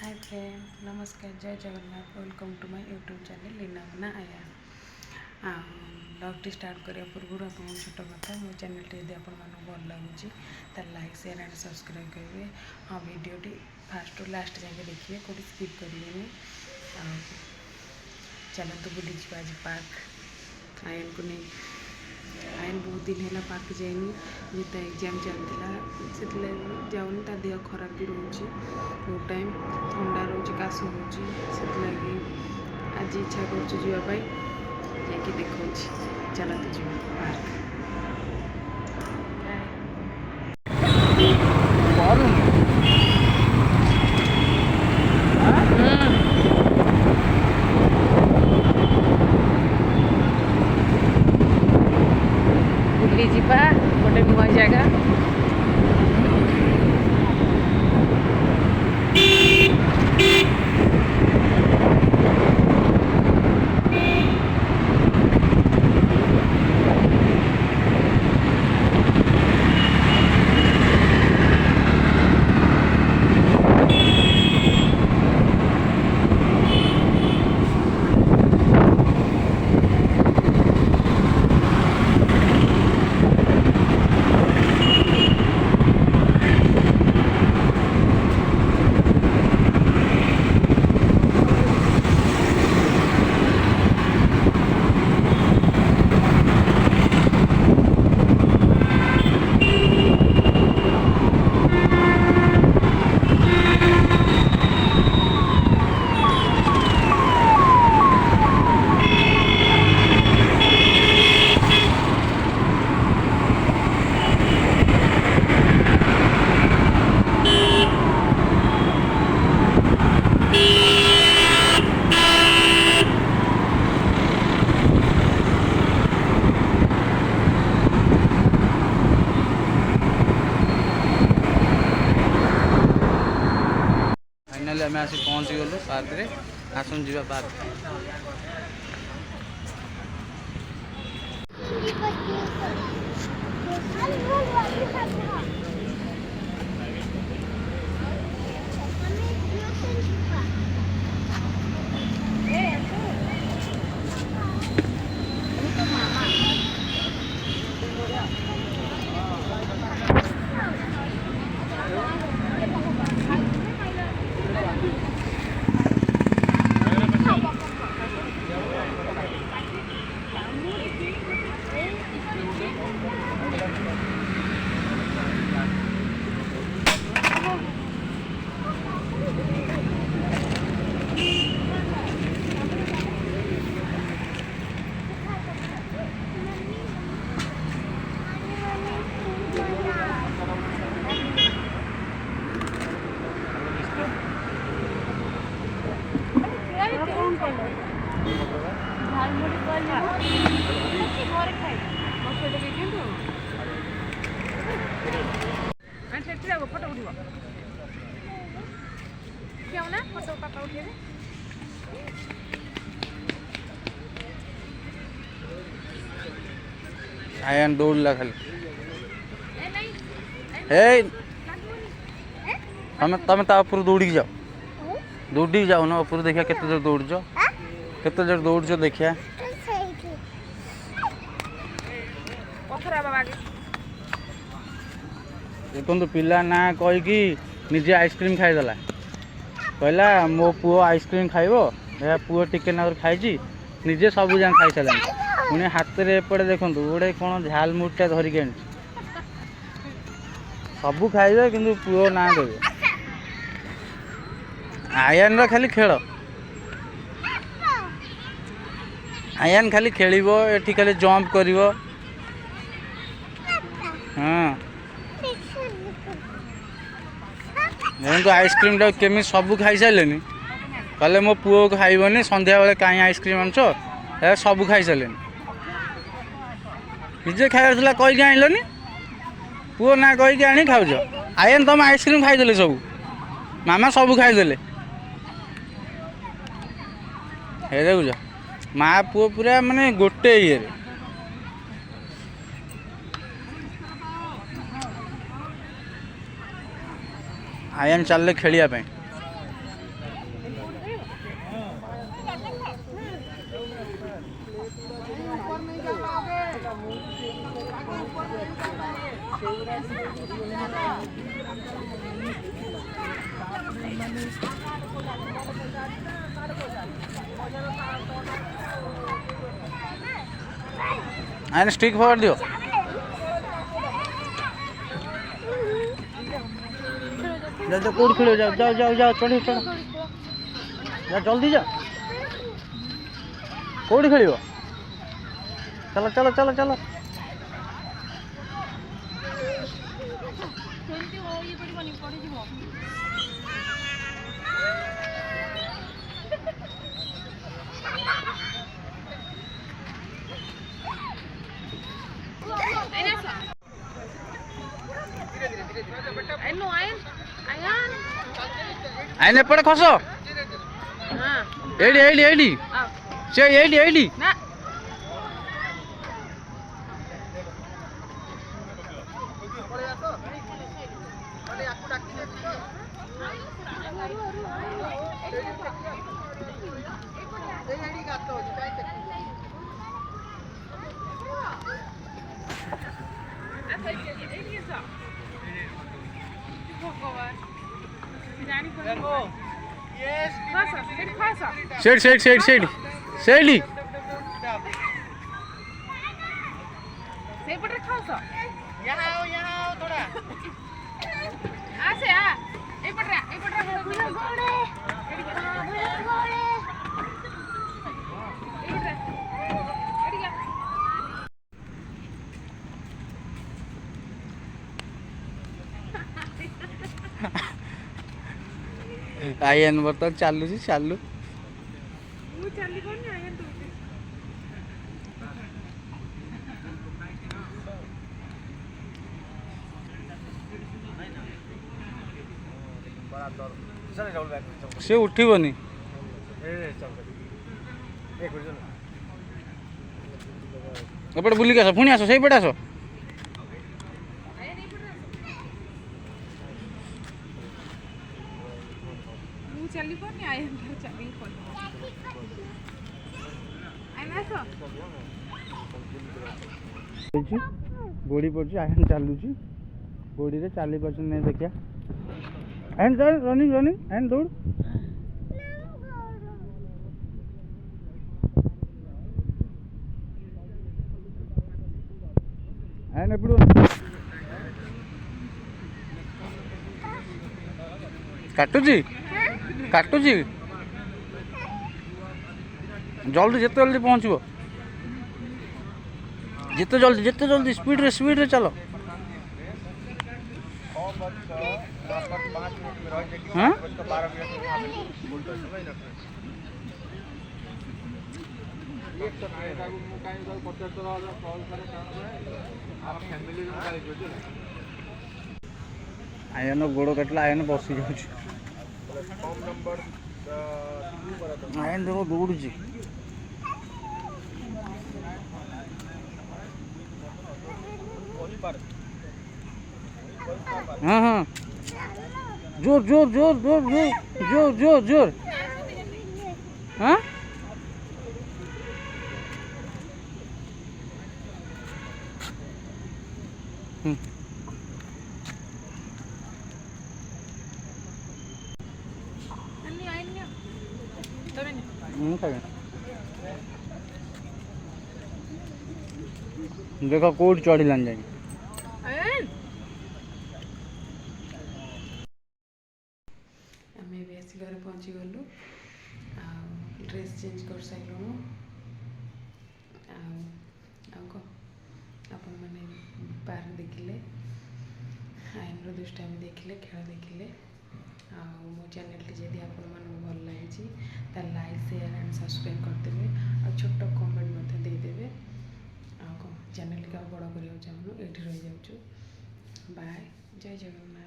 हाय friend, नमस्कार, Jai Jagannath. Welcome to my YouTube channel Leena Muna आया। ब्लॉगटी start करने पूर्व आप छोट कथा मो चैनल यदि आप भल लगुच लाइक शेयर एंड सब्सक्राइब करेंगे। हाँ, वीडियोटी फास्ट टू लास्ट जाके देखिए, कौटी स्किप करेंगे। चलते बुली आज पार्क आयन को नहीं। आयन बहुत दिन है पार्क जाइनी, जिते एग्जाम चलता से जाऊनी। ता देह खराब भी रोचे, बहुत टाइम ठंडा रोचे, काश होची, से आज इच्छा करवाई जाकि देखा। चलते जी पार्क। बुली जीवा गोटे नुआ जगह। फाइनाली आम आसी पहुँची गलु पार्क रे। आसन जीवा पार्क। फोटो उठा क्यों ना फोटो पापा उठे। आयन दौड़ला खाली। हे तमें ता ऊपर दौड़ी जाओ, दौड़ी जाओ ना ऊपर। देखिए केते जोर दौड़छ, केते जोर दौड़छ देखिए। देखो पिला ना कहीकि निजे आइसक्रीम खाईदेला। कहला मो पुओ आइसक्रीम खाइबो। देखा पुओ टिके ना खाई निजे सब जान खाई सारा। पुणी हाथ में एपटे देखो गोटे कौन झाल मुटा धरिक आनी सबू खाइबे, किंतु पुओ ना देवे। आयन खाली खेल, आयन खाली खेलिबो, एठी खाली जंप करिवो। हाँ देखो आइसक्रीम टा केमी सबू खाई सारे। कहले मो पुओ खाइबनी, संध्या बेले कहीं आइसक्रीम आनछ, सबू खाई सारे। निजे खाइला कहीकि आनलनी, पुओ ना कहीकि आनी खाऊछ। आयन तुम आइसक्रीम खाईदे सब, मामा सबू खाईदे। हे देखुछ माँ पुओ पूरा माने गोटे ये। आयन चल खेलिया आयन स्टिक फोड़ दियो। जाओ कौन खेलो जाओ जाओ जाओ जाओ चढ़ो चढ़ो जा जल्दी जा कौन खेल चलो चलो चलो चलो आयन एपटे खस एडी एडी एडी से एडी एडी सेड सेड सेड सेड सेडी सेपटे खाओ यहाँ आओ थोड़ा आसे आ ए पटरा गोड़े आयन बर्तन चालू चालू मु चली कोन आयन तो से उठिबनी एपटे बुलिक आस पुणी आस से पटे आस मु चली कोन आयन तो चली कोन आयन आसो गोड़ी पड़ी आयन चलुची गोड़ी रे चली पार्छ नहीं देखिया आयन चल रनिंग रनिंग आयन दौड़ आयन एपड़ू काटुची काटुची जल्दी जिते जल्दी पहुँचब जिते जल्दी स्पीड रे चलो हाँ आयन गोड़ काटला आयन बसी जाऊँ आयन देखो दौड़ी हाँ हाँ जोर जोर जोर जोर जोर जोर जोर जोर हाँ देखो कोट चढ़िलान जाए आम आस घर पहुँची गलु ड्रेस चेंज कर सारूँ आपण मैंने पार्क देखिले आईन दुष्टामी देखिले खेल देखिले मो चैनल टी जदि आपण मन भल लगी लाइक शेयर एंड सब्सक्राइब करदेवे और छोट कमेंट देदेवे चैनल का बड़ करा चाहूँ ये रही जाऊँ बाय जय जगन्नाथ।